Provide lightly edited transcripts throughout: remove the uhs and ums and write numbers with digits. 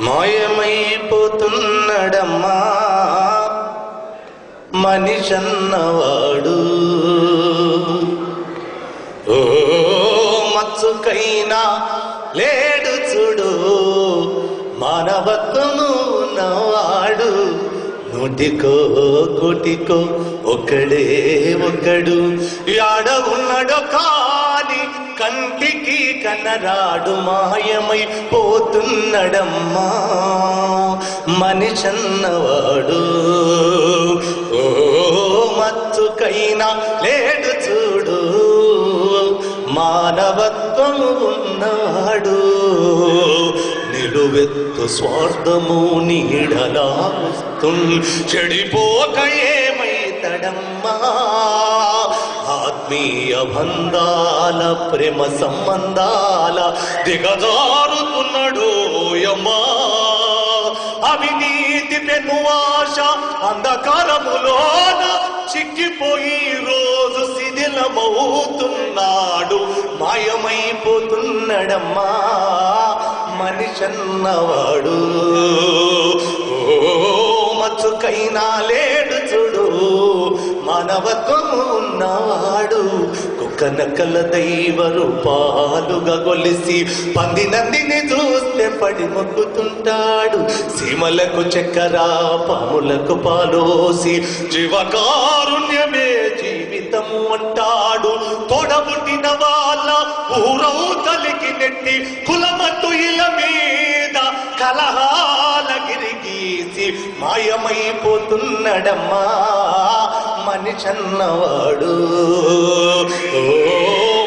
మాయమైపోతున్నడమ్మా మనిషన్నవాడు. ఓ మచ్చుకైనా లేడు చూడు మానవత్వము ఉన్నవాడు. నూటికో కోటికో ఒక్కడే ఒక్కడు, యాడ ఉన్నాడో కాని కంటికి కనరాడు. మాయమైపోతున్నడమ్మా మనిషన్నవాడు. ఓ మచ్చుకైనా లేడు చూడు మానవత్వము ఉన్నవాడు. నిలువెత్తు స్వార్థము నీడలా వస్తుంది, చెడిపోక ఏమైతడమ్మా. ఆత్మీయ బంధాల ప్రేమ సంబంధాల దిగజారుతున్నాడు యమ్మా. అవినీతి పెనువాశ అంధకారములోన చిక్కిపోయి రోజు శిథిలమవుతున్నాడు. మాయమైపోతున్నడమ్మా మనిషన్నవాడు. ఓ మచ్చుకైనా లేడు చూడు మానవత్వము ఉన్నవాడు. కుక్క నక్కల దైవ రూపాలుగా గొలిసి పంది నందిని చూస్తే పడి మొక్కుతుంటాడు. సీమలకు చక్కెర పాములకు పాలోసి జీవకారుణ్యమే జీవితము అంటాడు. తోడబుట్టిన వాళ్ళ ఊరవుతలికి నెట్టి కులమట్టు ఇల మీద కలహాల గిరిగీసి మాయమైపోతున్నడమ్మా మనిషన్నవాడు. ఓ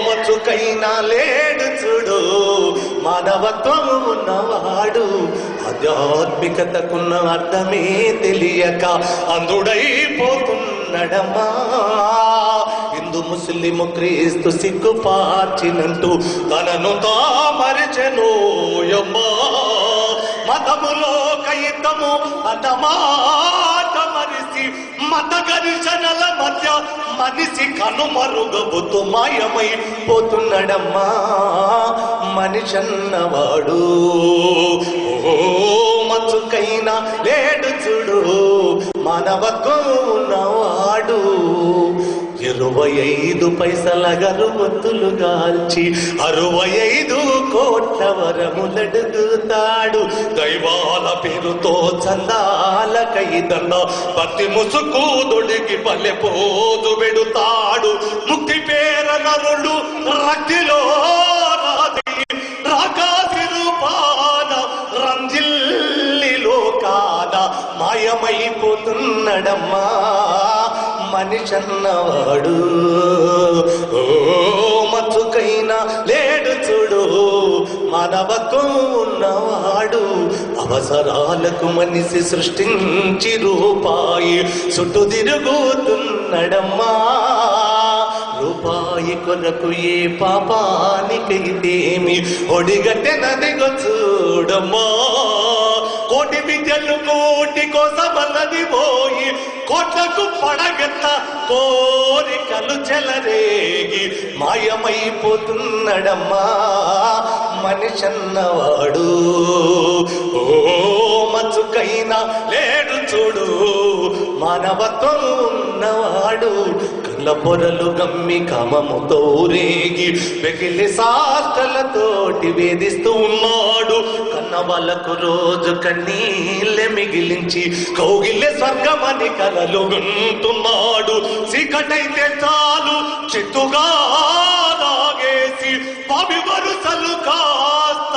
మచ్చుకైనా లేడు చూడు మానవత్వము ఉన్నవాడు. ఆధ్యాత్మికతకున్న అర్థమే తెలియక అందుడైపోతున్నడమ్మా. హిందూ ముస్లిము క్రీస్తు సిగ్గు పార్చినంటూ తనను తామరిచెనోయమ్మా. మతములో కైతము అన్నమాట మరిసి మత ఘర్షణల మధ్య మనిషి కనుమరుగబుతూ మాయమైపోతున్నడమ్మా మనిషన్నవాడు. ఓ మచ్చుకైనా లేడు చూడు మానవత్వం ఉన్నవాడు. 25 పైసల గరువత్తులు గాల్చి 65 కోట్ల వరములడుగుతాడు. దైవాల పేరుతో చందాల కైదన్న భక్తి ముసుకు దొడిగి పల్లె పోదు పెడుతాడు. ముక్తి పేర నరుడు రక్తిలో రాకాసి రూపాన రంజిల్లిలో కాద మాయమైపోతున్నడమ్మా మనిషన్నవాడు. ఓ మచ్చుకైనా లేడు చూడు మానవత్వం ఉన్నవాడు. అవసరాలకు మనిషి సృష్టించి రూపాయి చుట్టూ తిరుగుతున్నడమ్మా. రూపాయి కొరకు ఏ పాపానికైతేమి ఒడిగట్టెనదిగో చూడమ్మా. కోటి విద్యలు కోటి కోసమన్నది పోయి కోట్లకు పడగెత్త కోరికలు చెలరేగి మాయమైపోతున్నడమ్మా మనిషన్నవాడు. ఓ మచ్చుకైనా లేడు చూడు మానవత్వం ఉన్నవాడు. కళ్ళ పొరలు గమ్మి కామముతో రేగి వెకిలి సాష్టలతోటి వేధిస్తూ ఉన్నాడు. కన్న వాళ్ళకు రోజు కన్నీళ్ళే మిగిలించి కౌగిల్లే స్వర్గమని కలలు గుంటున్నాడు. చీకటైతే చాలు చిత్తుగా నాగేసి పాపి వరుసలు కాస్త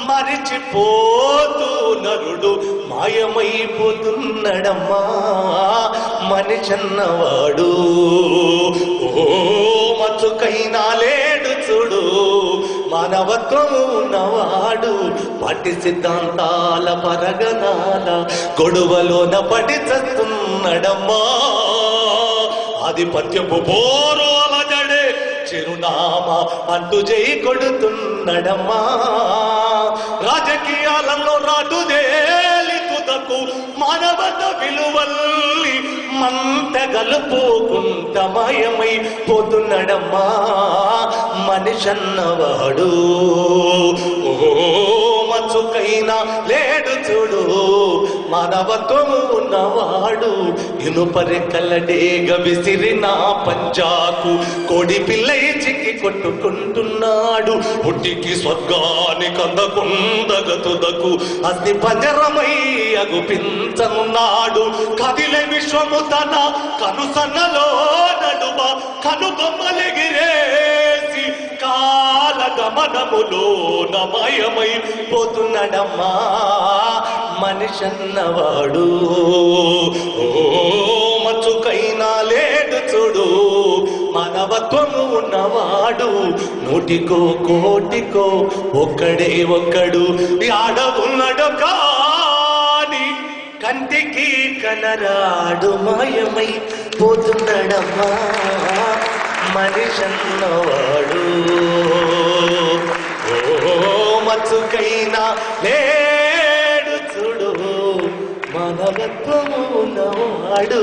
మరిచిపోతూ నరుడు మాయమైపోతున్నడమ్మా మనిషన్నవాడు. ఓ మచ్చుకైనా లేడు చూడు మానవత్వము ఉన్నవాడు. పాటి సిద్ధాంతాల పరగనాల గొడవలోన పడి చస్తున్నాడమ్మా. ఆధిపత్యపు పోరు అలజడే చిరునామా అంటూ జై కొడుతున్నడమ్మా. రాజకీయాలలో రాటుదేలి తుదకు మానవత విలువల్లి మంట గలుపుకుంట మాయమైపోతున్నడమ్మా మనిషన్నవాడు. ఓ మచ్చు మచ్చుకైనా లేడు చూడు మానవత్వము ఉన్నవాడు ఇనుపరెక్కలడేగ విసిరిన పంజాకు కోడి పిల్లై చిక్కి కొట్టుకుంటున్నాడు పుట్టికి స్వర్గానికి అందకుందగతుదకు అగ్ని పంజరమై అగుపించనున్నాడు కదిలే విశ్వము తన కనుసన్నలో నడుమ కనుబొమ్మలెగిరేసి కాల గమనములో నమయమై పోతున్నాడమ్మా మనిషన్నవాడు ఓ మచ్చుకైనా లేడు చూడు మానవత్వము ఉన్నవాడు నూటికో కోటికో ఒక్కడే ఒక్కడు ఆడవున్నాడు కాని కంటికి కనరాడు మాయమై పోతున్నాడమ్మా మనిషన్నవాడు ఓ మచ్చుకైనా లేడు చూడు మానవత్వము ఉన్నవాడు